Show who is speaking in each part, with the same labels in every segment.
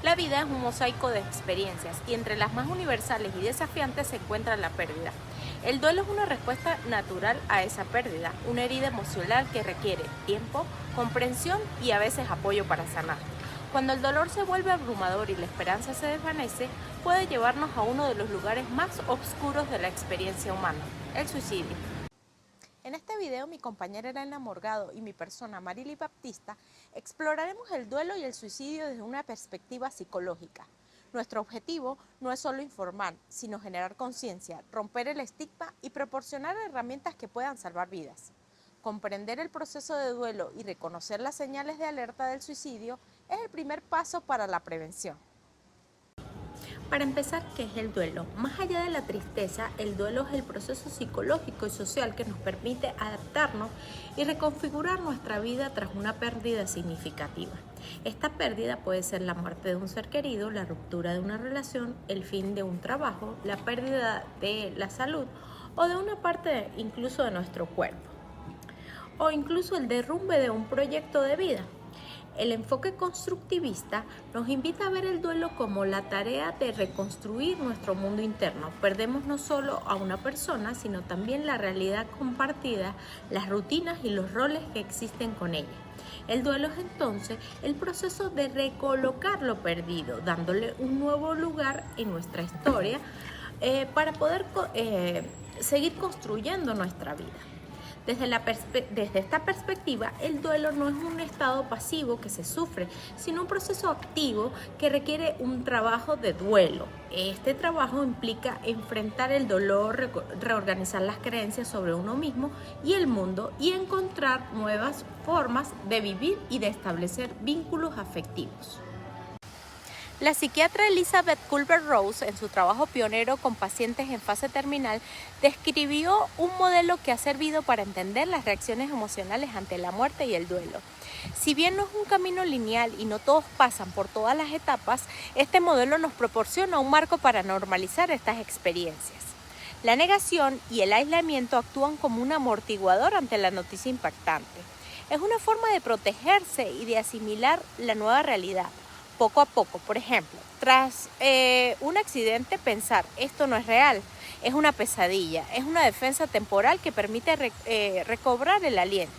Speaker 1: La vida es un mosaico de experiencias y entre las más universales y desafiantes se encuentra la pérdida. El duelo es una respuesta natural a esa pérdida, una herida emocional que requiere tiempo, comprensión y a veces apoyo para sanar. Cuando el dolor se vuelve abrumador y la esperanza se desvanece, puede llevarnos a uno de los lugares más oscuros de la experiencia humana, el suicidio. En este video, mi compañera Elena Morgado y mi persona Marily Baptista exploraremos el duelo y el suicidio desde una perspectiva psicológica. Nuestro objetivo no es solo informar, sino generar conciencia, romper el estigma y proporcionar herramientas que puedan salvar vidas. Comprender el proceso de duelo y reconocer las señales de alerta del suicidio es el primer paso para la prevención. Para empezar, ¿qué es el duelo? Más allá de la tristeza, el duelo es el proceso psicológico y social que nos permite adaptarnos y reconfigurar nuestra vida tras una pérdida significativa. Esta pérdida puede ser la muerte de un ser querido, la ruptura de una relación, el fin de un trabajo, la pérdida de la salud o de una parte incluso de nuestro cuerpo, o incluso el derrumbe de un proyecto de vida. El enfoque constructivista nos invita a ver el duelo como la tarea de reconstruir nuestro mundo interno. Perdemos no solo a una persona, sino también la realidad compartida, las rutinas y los roles que existen con ella. El duelo es entonces el proceso de recolocar lo perdido, dándole un nuevo lugar en nuestra historia para poder seguir construyendo nuestra vida. Desde esta perspectiva, el duelo no es un estado pasivo que se sufre, sino un proceso activo que requiere un trabajo de duelo. Este trabajo implica enfrentar el dolor, reorganizar las creencias sobre uno mismo y el mundo y encontrar nuevas formas de vivir y de establecer vínculos afectivos. La psiquiatra Elizabeth Kubler-Ross, en su trabajo pionero con pacientes en fase terminal, describió un modelo que ha servido para entender las reacciones emocionales ante la muerte y el duelo. Si bien no es un camino lineal y no todos pasan por todas las etapas, este modelo nos proporciona un marco para normalizar estas experiencias. La negación y el aislamiento actúan como un amortiguador ante la noticia impactante. Es una forma de protegerse y de asimilar la nueva realidad. Poco a poco, por ejemplo, tras un accidente, pensar esto no es real, es una pesadilla, es una defensa temporal que permite recobrar el aliento.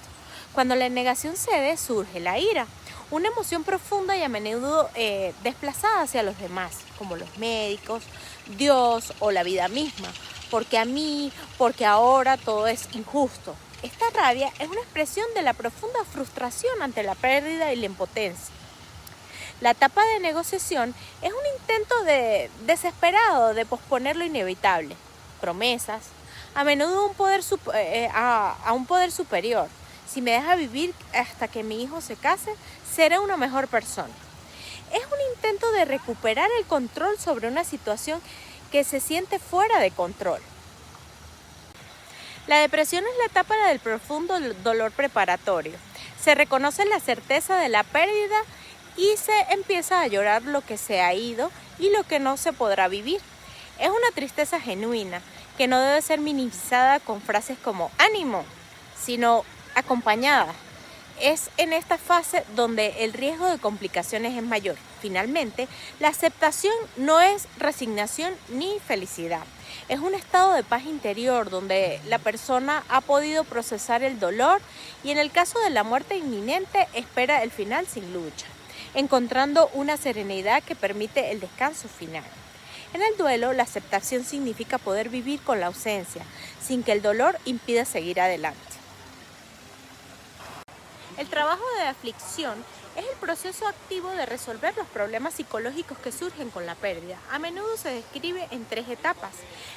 Speaker 1: Cuando la negación cede, surge la ira, una emoción profunda y a menudo desplazada hacia los demás, como los médicos, Dios o la vida misma, porque a mí, porque ahora todo es injusto. Esta rabia es una expresión de la profunda frustración ante la pérdida y la impotencia. La etapa de negociación es un intento desesperado de posponer lo inevitable, promesas, a menudo a un poder superior. Si me deja vivir hasta que mi hijo se case, seré una mejor persona. Es un intento de recuperar el control sobre una situación que se siente fuera de control. La depresión es la etapa del profundo dolor preparatorio. Se reconoce la certeza de la pérdida y se empieza a llorar lo que se ha ido y lo que no se podrá vivir. Es una tristeza genuina que no debe ser minimizada con frases como ánimo, sino acompañada. Es en esta fase donde el riesgo de complicaciones es mayor. Finalmente, la aceptación no es resignación ni felicidad. Es un estado de paz interior donde la persona ha podido procesar el dolor y en el caso de la muerte inminente espera el final sin lucha, encontrando una serenidad que permite el descanso final. En el duelo, la aceptación significa poder vivir con la ausencia, sin que el dolor impida seguir adelante. El trabajo de aflicción es el proceso activo de resolver los problemas psicológicos que surgen con la pérdida. A menudo se describe en 3 etapas.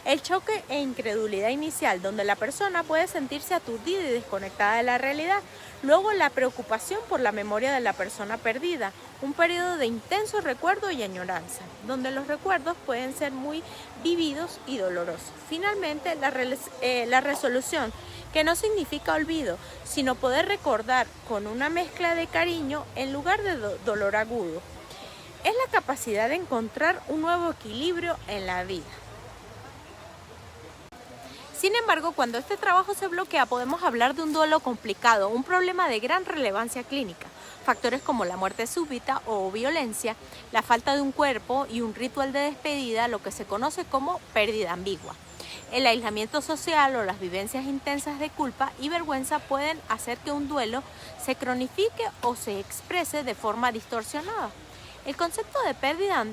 Speaker 1: El choque e incredulidad inicial, donde la persona puede sentirse aturdida y desconectada de la realidad. Luego la preocupación por la memoria de la persona perdida, un periodo de intenso recuerdo y añoranza, donde los recuerdos pueden ser muy vividos y dolorosos. Finalmente, la resolución, que no significa olvido, sino poder recordar con una mezcla de cariño en lugar de dolor agudo. Es la capacidad de encontrar un nuevo equilibrio en la vida. Sin embargo, cuando este trabajo se bloquea, podemos hablar de un duelo complicado, un problema de gran relevancia clínica. Factores como la muerte súbita o violencia, la falta de un cuerpo y un ritual de despedida, lo que se conoce como pérdida ambigua. El aislamiento social o las vivencias intensas de culpa y vergüenza pueden hacer que un duelo se cronifique o se exprese de forma distorsionada. El concepto de pérdida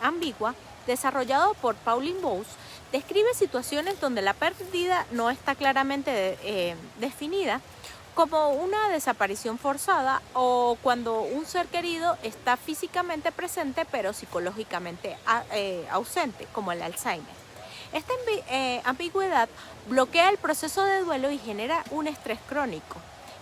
Speaker 1: ambigua, desarrollado por Pauline Bowes, describe situaciones donde la pérdida no está claramente definida, como una desaparición forzada o cuando un ser querido está físicamente presente pero psicológicamente ausente, como el Alzheimer. Esta ambigüedad bloquea el proceso de duelo y genera un estrés crónico.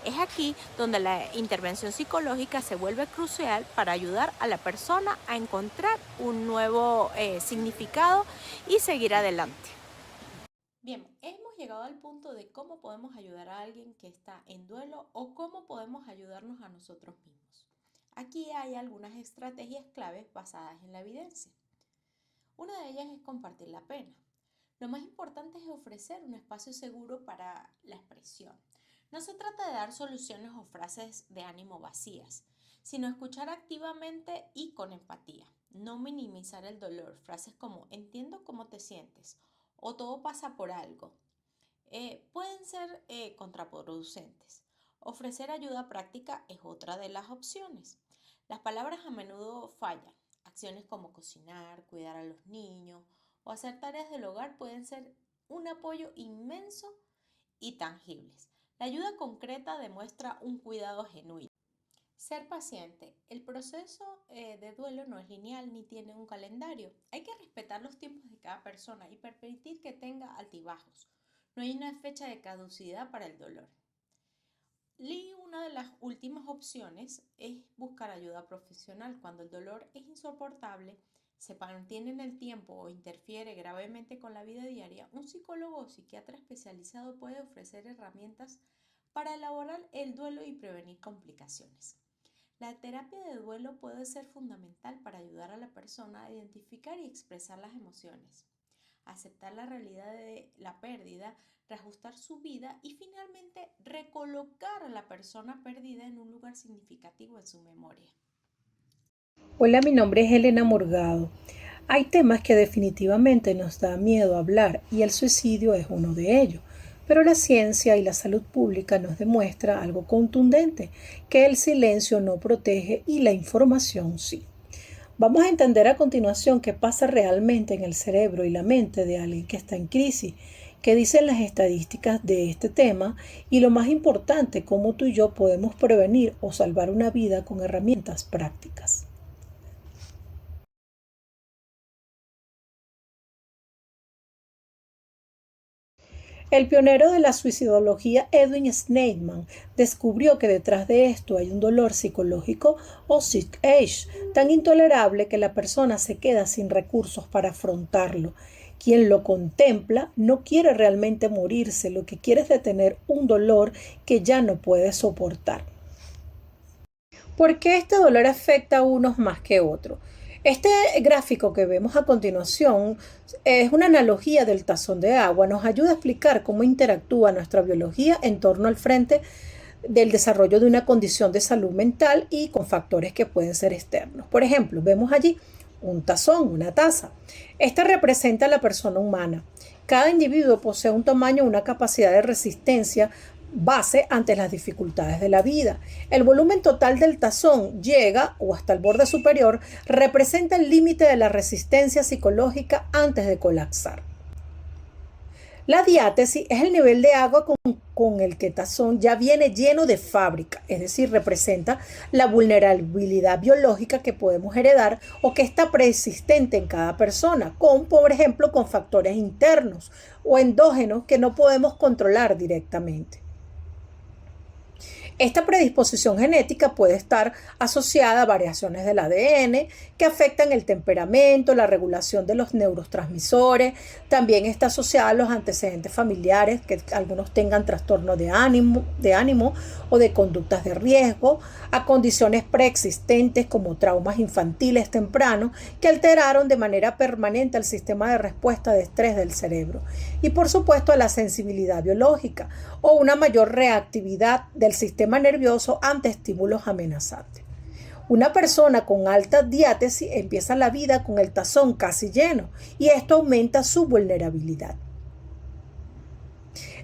Speaker 1: Es aquí donde la intervención psicológica se vuelve crucial para ayudar a la persona a encontrar un nuevo significado y seguir adelante. Bien, hemos llegado al punto de cómo podemos ayudar a alguien que está en duelo o cómo podemos ayudarnos a nosotros mismos. Aquí hay algunas estrategias claves basadas en la evidencia. Una de ellas es compartir la pena. Lo más importante es ofrecer un espacio seguro para la expresión. No se trata de dar soluciones o frases de ánimo vacías, sino escuchar activamente y con empatía. No minimizar el dolor. Frases como entiendo cómo te sientes o todo pasa por algo pueden ser contraproducentes. Ofrecer ayuda práctica es otra de las opciones. Las palabras a menudo fallan. Acciones como cocinar, cuidar a los niños o hacer tareas del hogar pueden ser un apoyo inmenso y tangibles. La ayuda concreta demuestra un cuidado genuino. Ser paciente. El proceso de duelo no es lineal ni tiene un calendario. Hay que respetar los tiempos de cada persona y permitir que tenga altibajos. No hay una fecha de caducidad para el dolor. Y una de las últimas opciones es buscar ayuda profesional. Cuando el dolor es insoportable, se mantiene en el tiempo o interfiere gravemente con la vida diaria, un psicólogo o psiquiatra especializado puede ofrecer herramientas para elaborar el duelo y prevenir complicaciones. La terapia de duelo puede ser fundamental para ayudar a la persona a identificar y expresar las emociones, aceptar la realidad de la pérdida, reajustar su vida y finalmente recolocar a la persona perdida en un lugar significativo en su memoria.
Speaker 2: Hola, mi nombre es Elena Morgado. Hay temas que definitivamente nos da miedo hablar y el suicidio es uno de ellos. Pero la ciencia y la salud pública nos demuestra algo contundente, que el silencio no protege y la información sí. Vamos a entender a continuación qué pasa realmente en el cerebro y la mente de alguien que está en crisis, qué dicen las estadísticas de este tema y lo más importante, cómo tú y yo podemos prevenir o salvar una vida con herramientas prácticas. El pionero de la suicidología Edwin Schneidman descubrió que detrás de esto hay un dolor psicológico o sick age, tan intolerable que la persona se queda sin recursos para afrontarlo. Quien lo contempla no quiere realmente morirse, lo que quiere es detener un dolor que ya no puede soportar. ¿Por qué este dolor afecta a unos más que otros? Este gráfico que vemos a continuación es una analogía del tazón de agua. Nos ayuda a explicar cómo interactúa nuestra biología en torno al frente del desarrollo de una condición de salud mental y con factores que pueden ser externos. Por ejemplo, vemos allí un tazón, una taza. Esta representa a la persona humana. Cada individuo posee un tamaño, una capacidad de resistencia base ante las dificultades de la vida. El volumen total del tazón llega o hasta el borde superior representa el límite de la resistencia psicológica antes de colapsar. La diátesis es el nivel de agua con el que el tazón ya viene lleno de fábrica, es decir, representa la vulnerabilidad biológica que podemos heredar o que está preexistente en cada persona, por ejemplo, con factores internos o endógenos que no podemos controlar directamente. Esta predisposición genética puede estar asociada a variaciones del ADN que afectan el temperamento, la regulación de los neurotransmisores. También está asociada a los antecedentes familiares, que algunos tengan trastorno de ánimo o de conductas de riesgo, a condiciones preexistentes como traumas infantiles tempranos que alteraron de manera permanente el sistema de respuesta de estrés del cerebro. Y por supuesto a la sensibilidad biológica o una mayor reactividad del sistema sistema nervioso ante estímulos amenazantes. Una persona con alta diátesis empieza la vida con el tazón casi lleno y esto aumenta su vulnerabilidad.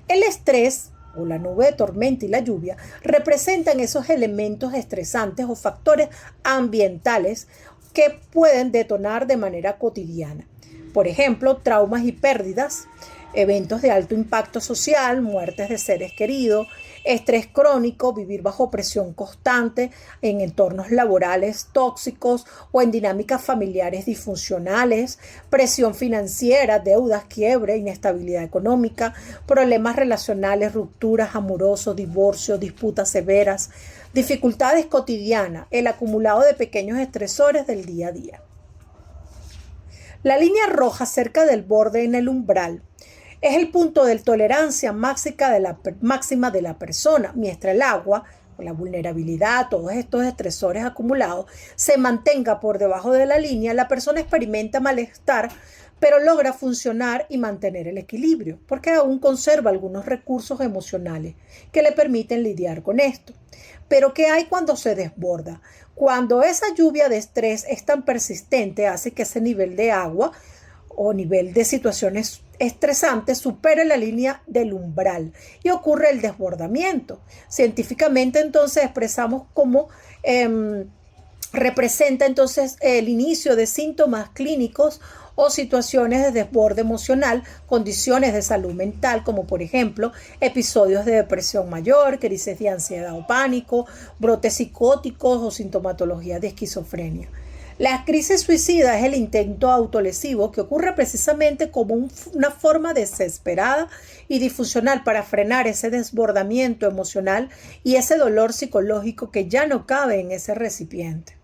Speaker 2: El estrés o la nube de tormenta y la lluvia representan esos elementos estresantes o factores ambientales que pueden detonar de manera cotidiana. Por ejemplo, traumas y pérdidas, eventos de alto impacto social, muertes de seres queridos, estrés crónico, vivir bajo presión constante en entornos laborales tóxicos o en dinámicas familiares disfuncionales, presión financiera, deudas, quiebre, inestabilidad económica, problemas relacionales, rupturas amorosos, divorcios, disputas severas, dificultades cotidianas, el acumulado de pequeños estresores del día a día. La línea roja cerca del borde en el umbral es el punto de tolerancia máxima de la persona, mientras el agua, la vulnerabilidad, todos estos estresores acumulados, se mantenga por debajo de la línea, la persona experimenta malestar, pero logra funcionar y mantener el equilibrio, porque aún conserva algunos recursos emocionales que le permiten lidiar con esto. Pero ¿qué hay cuando se desborda? Cuando esa lluvia de estrés es tan persistente, hace que ese nivel de agua o nivel de situaciones estresantes supere la línea del umbral y ocurre el desbordamiento. Científicamente entonces expresamos cómo representa entonces el inicio de síntomas clínicos o situaciones de desborde emocional, condiciones de salud mental, como por ejemplo episodios de depresión mayor, crisis de ansiedad o pánico, brotes psicóticos o sintomatología de esquizofrenia. La crisis suicida es el intento autolesivo que ocurre precisamente como una forma desesperada y disfuncional para frenar ese desbordamiento emocional y ese dolor psicológico que ya no cabe en ese recipiente.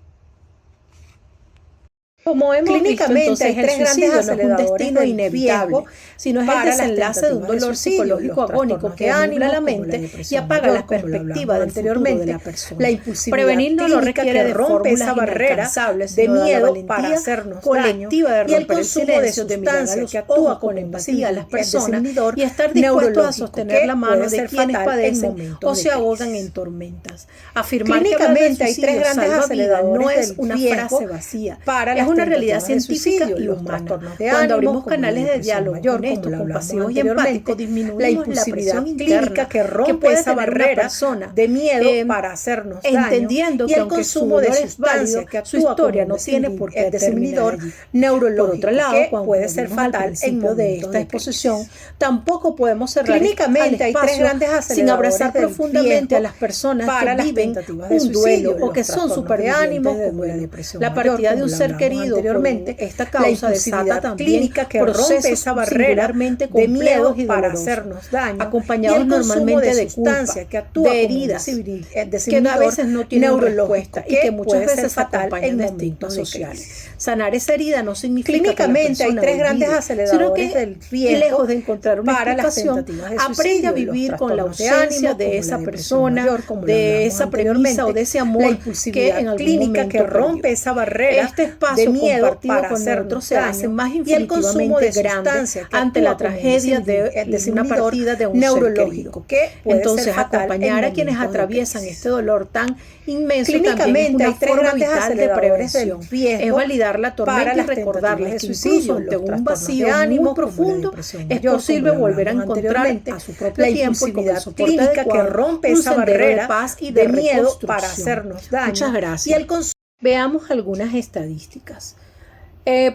Speaker 2: Como hemos
Speaker 3: Clínicamente
Speaker 2: visto,
Speaker 3: hay tres grandes aceleradores
Speaker 2: un destino
Speaker 3: del
Speaker 2: inevitable,
Speaker 3: riesgo,
Speaker 2: sino es el desenlace de un dolor psicológico agónico que anima la mente y apaga la perspectiva de anteriormente, la impulsividad.
Speaker 3: Prevenirlo no requiere
Speaker 2: que rompe esa barrera de miedo para hacernos colectiva de romper y el consumo de sustancias que actúa con empatía a las personas y estar dispuesto a sostener la mano de quienes padecen o se ahogan en tormentas. Afirmar
Speaker 3: Clínicamente hay tres grandes aceleradores
Speaker 2: no es
Speaker 3: del
Speaker 2: una
Speaker 3: riesgo
Speaker 2: frase vacía,
Speaker 3: para
Speaker 2: es una realidad
Speaker 3: tentativas de
Speaker 2: científica
Speaker 3: suicidio,
Speaker 2: y
Speaker 3: los
Speaker 2: humana.
Speaker 3: trastornos de
Speaker 2: Cuando
Speaker 3: ánimo,
Speaker 2: abrimos
Speaker 3: como
Speaker 2: canales
Speaker 3: la
Speaker 2: de
Speaker 3: depresión
Speaker 2: diálogo
Speaker 3: mayor,
Speaker 2: honestos,
Speaker 3: como lo hablamos
Speaker 2: compasivos y empáticos,
Speaker 3: anteriormente,
Speaker 2: disminuimos
Speaker 3: la
Speaker 2: la
Speaker 3: impulsividad
Speaker 2: presión
Speaker 3: clínica
Speaker 2: interna
Speaker 3: que rompe
Speaker 2: puede
Speaker 3: esa
Speaker 2: tener una
Speaker 3: barrera
Speaker 2: persona
Speaker 3: de miedo
Speaker 2: para hacernos daño,
Speaker 3: entendiendo
Speaker 2: y
Speaker 3: que
Speaker 2: el
Speaker 3: aunque
Speaker 2: consumo
Speaker 3: su
Speaker 2: de
Speaker 3: dolor es
Speaker 2: sustancias
Speaker 3: válido,
Speaker 2: que
Speaker 3: su
Speaker 2: actúa
Speaker 3: historia
Speaker 2: como
Speaker 3: no tiene por qué
Speaker 2: desinhibidor
Speaker 3: terminar allí.
Speaker 2: neurológico
Speaker 3: Por otro lado,
Speaker 2: que
Speaker 3: cuando
Speaker 2: puede ser
Speaker 3: vimos al
Speaker 2: fatal en
Speaker 3: principio
Speaker 2: medio de
Speaker 3: momentos
Speaker 2: esta
Speaker 3: de
Speaker 2: exposición.
Speaker 3: crisis.
Speaker 2: Tampoco podemos cerrar
Speaker 3: Clínicamente hay tres grandes
Speaker 2: sin
Speaker 3: aceleradores
Speaker 2: abrazar
Speaker 3: del
Speaker 2: profundamente
Speaker 3: riesgo
Speaker 2: a las personas
Speaker 3: para
Speaker 2: que
Speaker 3: las
Speaker 2: viven
Speaker 3: tentativas de
Speaker 2: un duelo
Speaker 3: suicidio,
Speaker 2: o que
Speaker 3: los
Speaker 2: son
Speaker 3: trastornos
Speaker 2: super
Speaker 3: de
Speaker 2: ánimo
Speaker 3: ánimo,
Speaker 2: como
Speaker 3: la
Speaker 2: la
Speaker 3: depresión
Speaker 2: la
Speaker 3: mayor,
Speaker 2: partida de
Speaker 3: como
Speaker 2: un
Speaker 3: lo
Speaker 2: ser
Speaker 3: hablamos
Speaker 2: querido
Speaker 3: anteriormente,
Speaker 2: por esta
Speaker 3: la
Speaker 2: causa
Speaker 3: impulsividad
Speaker 2: desata también
Speaker 3: clínica que rompe
Speaker 2: procesos
Speaker 3: esa barrera
Speaker 2: singularmente
Speaker 3: de miedo
Speaker 2: complejos y
Speaker 3: para
Speaker 2: dolorosos,
Speaker 3: hacernos daño,
Speaker 2: acompañados
Speaker 3: y el consumo
Speaker 2: normalmente
Speaker 3: de
Speaker 2: de culpa,
Speaker 3: sustancias que actúa
Speaker 2: de
Speaker 3: como
Speaker 2: heridas, que
Speaker 3: desinhibidor
Speaker 2: a veces no tienen
Speaker 3: neurológico,
Speaker 2: respuesta y que muchas
Speaker 3: puede ser
Speaker 2: veces
Speaker 3: fatal
Speaker 2: fatal
Speaker 3: en
Speaker 2: en
Speaker 3: momentos
Speaker 2: estigmas
Speaker 3: de
Speaker 2: sociales.
Speaker 3: crisis.
Speaker 2: Sanar esa herida no significa
Speaker 3: Clínicamente hay tres grandes aceleradores del riesgo
Speaker 2: lejos de encontrar una
Speaker 3: para las
Speaker 2: explicación,
Speaker 3: tentativas de
Speaker 2: aprende
Speaker 3: suicidio,
Speaker 2: a
Speaker 3: los
Speaker 2: vivir con la
Speaker 3: trastornos de
Speaker 2: ausencia
Speaker 3: ánimo,
Speaker 2: de
Speaker 3: como
Speaker 2: esa
Speaker 3: la depresión
Speaker 2: persona,
Speaker 3: mayor, como lo
Speaker 2: de
Speaker 3: hablamos
Speaker 2: esa premisa
Speaker 3: anteriormente,
Speaker 2: o de ese amor
Speaker 3: la
Speaker 2: que
Speaker 3: impulsividad
Speaker 2: en algún
Speaker 3: clínica
Speaker 2: momento
Speaker 3: que rompe
Speaker 2: perdió.
Speaker 3: esa barrera
Speaker 2: Este espacio
Speaker 3: de miedo
Speaker 2: compartido
Speaker 3: para
Speaker 2: con
Speaker 3: hacernos
Speaker 2: otros se hace
Speaker 3: daño,
Speaker 2: más
Speaker 3: y el consumo de
Speaker 2: infinitivamente grande
Speaker 3: sustancias que
Speaker 2: ante
Speaker 3: actúa
Speaker 2: la
Speaker 3: como
Speaker 2: tragedia de una
Speaker 3: desinhibidor
Speaker 2: partida de un
Speaker 3: neurológico,
Speaker 2: ser querido.
Speaker 3: que puede
Speaker 2: Entonces,
Speaker 3: ser fatal
Speaker 2: acompañar
Speaker 3: en
Speaker 2: a quienes
Speaker 3: momentos de
Speaker 2: atraviesan
Speaker 3: crisis.
Speaker 2: este dolor tan inmenso también es
Speaker 3: Clínicamente
Speaker 2: una
Speaker 3: hay tres
Speaker 2: forma
Speaker 3: grandes
Speaker 2: vital de
Speaker 3: aceleradores del
Speaker 2: prevención.
Speaker 3: riesgo
Speaker 2: Es validar la
Speaker 3: para
Speaker 2: tormenta y
Speaker 3: las
Speaker 2: recordarles
Speaker 3: tentativas
Speaker 2: que
Speaker 3: de
Speaker 2: incluso
Speaker 3: suicidio,
Speaker 2: ante
Speaker 3: los
Speaker 2: un
Speaker 3: trastornos de
Speaker 2: vacío
Speaker 3: ánimo,
Speaker 2: muy
Speaker 3: como la
Speaker 2: profundo
Speaker 3: depresión
Speaker 2: es
Speaker 3: mayor,
Speaker 2: posible
Speaker 3: como lo
Speaker 2: volver a
Speaker 3: hablamos
Speaker 2: encontrar
Speaker 3: anteriormente,
Speaker 2: a su propio
Speaker 3: la
Speaker 2: tiempo y con el
Speaker 3: impulsividad
Speaker 2: soporte
Speaker 3: clínica que
Speaker 2: adecuado
Speaker 3: rompe
Speaker 2: un
Speaker 3: esa
Speaker 2: sendero de
Speaker 3: barrera
Speaker 2: paz y
Speaker 3: de
Speaker 2: de
Speaker 3: miedo para
Speaker 2: reconstrucción.
Speaker 3: hacernos daño,
Speaker 2: Muchas gracias.
Speaker 3: y el consumo.
Speaker 2: Veamos algunas estadísticas.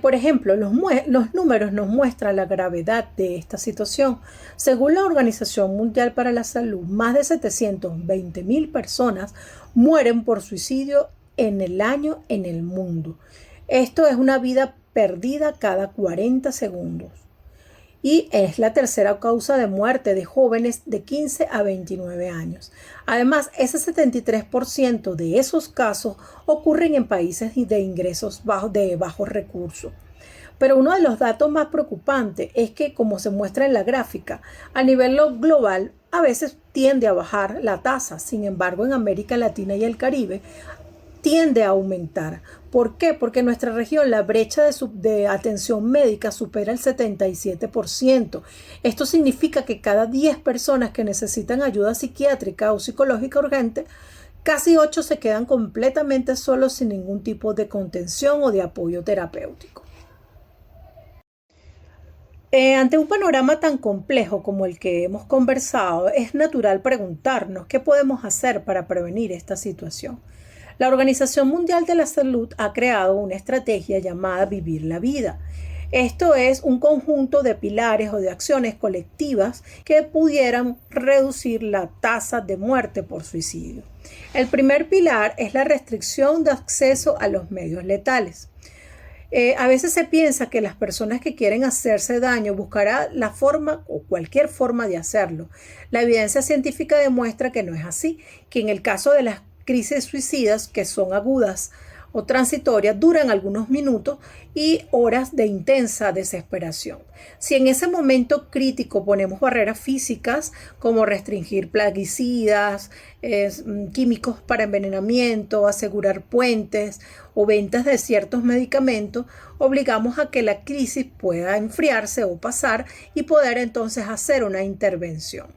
Speaker 2: Por ejemplo, los números nos muestran la gravedad de esta situación. Según la Organización Mundial para la Salud, más de 720.000 personas mueren por suicidio en el año en el mundo. Esto es una vida perdida cada 40 segundos. Y es la tercera causa de muerte de jóvenes de 15 a 29 años. Además, ese 73% de esos casos ocurren en países de ingresos de bajos recursos. Pero uno de los datos más preocupantes es que, como se muestra en la gráfica, a nivel global a veces tiende a bajar la tasa. Sin embargo, en América Latina y el Caribe tiende a aumentar. ¿Por qué? Porque en nuestra región la brecha de atención médica supera el 77%. Esto significa que cada 10 personas que necesitan ayuda psiquiátrica o psicológica urgente, casi 8 se quedan completamente solos sin ningún tipo de contención o de apoyo terapéutico. Ante un panorama tan complejo como el que hemos conversado, es natural preguntarnos qué podemos hacer para prevenir esta situación. La Organización Mundial de la Salud ha creado una estrategia llamada Vivir la Vida. Esto es un conjunto de pilares o de acciones colectivas que pudieran reducir la tasa de muerte por suicidio. El primer pilar es la restricción de acceso a los medios letales. A veces se piensa que las personas que quieren hacerse daño buscarán la forma o cualquier forma de hacerlo. La evidencia científica demuestra que no es así, que en el caso de las crisis suicidas, que son agudas o transitorias, duran algunos minutos y horas de intensa desesperación. Si en ese momento crítico ponemos barreras físicas como restringir plaguicidas, químicos para envenenamiento, asegurar puentes o ventas de ciertos medicamentos, obligamos a que la crisis pueda enfriarse o pasar y poder entonces hacer una intervención.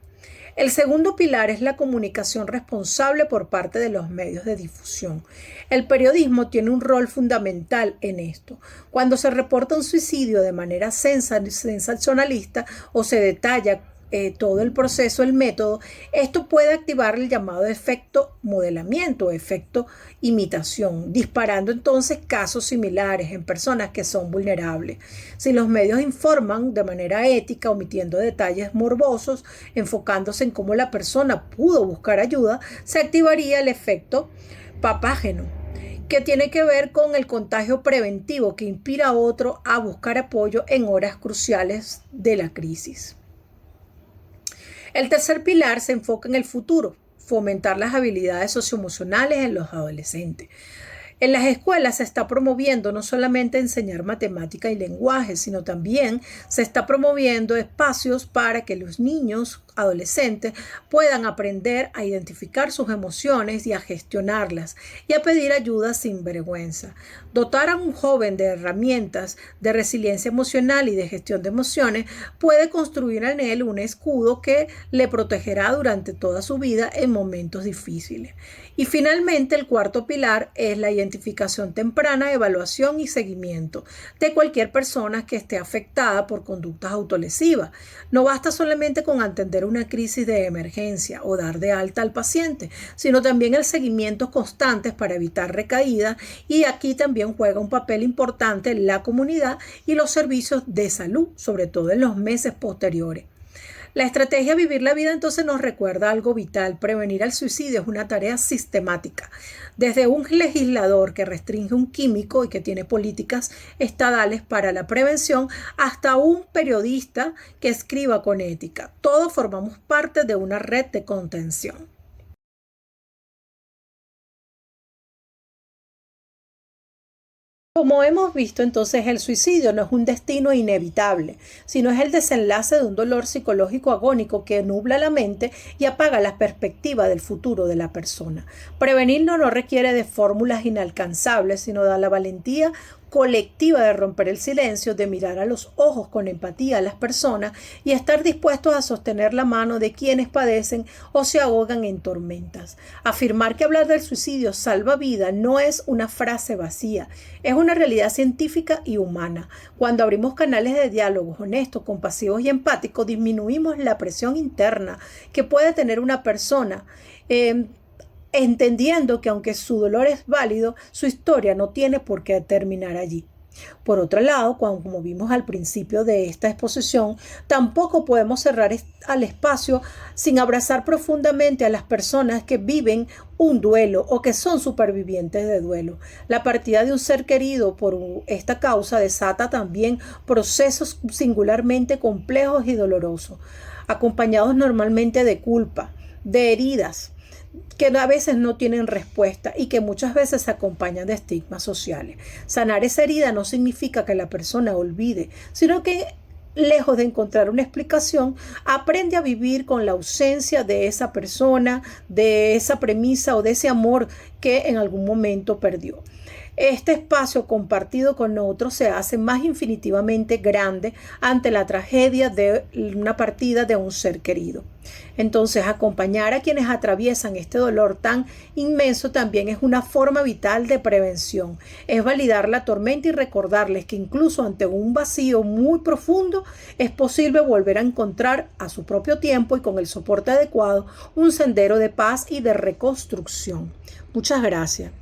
Speaker 2: El segundo pilar es la comunicación responsable por parte de los medios de difusión. El periodismo tiene un rol fundamental en esto. Cuando se reporta un suicidio de manera sensacionalista o se detalla todo el proceso, el método, esto puede activar el llamado efecto modelamiento, efecto imitación, disparando entonces casos similares en personas que son vulnerables. Si los medios informan de manera ética, omitiendo detalles morbosos, enfocándose en cómo la persona pudo buscar ayuda, se activaría el efecto papágeno, que tiene que ver con el contagio preventivo que inspira a otro a buscar apoyo en horas cruciales de la crisis. El tercer pilar se enfoca en el futuro, fomentar las habilidades socioemocionales en los adolescentes. En las escuelas se está promoviendo no solamente enseñar matemática y lenguaje, sino también se está promoviendo espacios para que los niños, adolescentes, puedan aprender a identificar sus emociones y a gestionarlas y a pedir ayuda sin vergüenza. Dotar a un joven de herramientas de resiliencia emocional y de gestión de emociones puede construir en él un escudo que le protegerá durante toda su vida en momentos difíciles. Y finalmente, el cuarto pilar es la identificación temprana, evaluación y seguimiento de cualquier persona que esté afectada por conductas autolesivas. No basta solamente con atender una crisis de emergencia o dar de alta al paciente, sino también el seguimiento constante para evitar recaídas, y aquí también juega un papel importante la comunidad y los servicios de salud, sobre todo en los meses posteriores. La estrategia Vivir la Vida entonces nos recuerda algo vital. Prevenir el suicidio es una tarea sistemática. Desde un legislador que restringe un químico y que tiene políticas estadales para la prevención, hasta un periodista que escriba con ética. Todos formamos parte de una red de contención. Como hemos visto, entonces el suicidio no es un destino inevitable, sino es el desenlace de un dolor psicológico agónico que nubla la mente y apaga la perspectiva del futuro de la persona. Prevenirlo no requiere de fórmulas inalcanzables, sino de la valentía colectiva de romper el silencio, de mirar a los ojos con empatía a las personas y estar dispuestos a sostener la mano de quienes padecen o se ahogan en tormentas. Afirmar que hablar del suicidio salva vida no es una frase vacía, es una realidad científica y humana. Cuando abrimos canales de diálogos honestos, compasivos y empáticos, disminuimos la presión interna que puede tener una persona, entendiendo que aunque su dolor es válido, su historia no tiene por qué terminar allí. Por otro lado, como vimos al principio de esta exposición, tampoco podemos cerrar al espacio sin abrazar profundamente a las personas que viven un duelo o que son supervivientes de duelo. La partida de un ser querido por esta causa desata también procesos singularmente complejos y dolorosos, acompañados normalmente de culpa, de heridas, que a veces no tienen respuesta y que muchas veces se acompañan de estigmas sociales. Sanar esa herida no significa que la persona olvide, sino que lejos de encontrar una explicación, aprende a vivir con la ausencia de esa persona, de esa premisa o de ese amor que en algún momento perdió. Este espacio compartido con otros se hace más infinitivamente grande ante la tragedia de una partida de un ser querido. Entonces, acompañar a quienes atraviesan este dolor tan inmenso también es una forma vital de prevención. Es validar la tormenta y recordarles que incluso ante un vacío muy profundo es posible volver a encontrar a su propio tiempo y con el soporte adecuado un sendero de paz y de reconstrucción. Muchas gracias.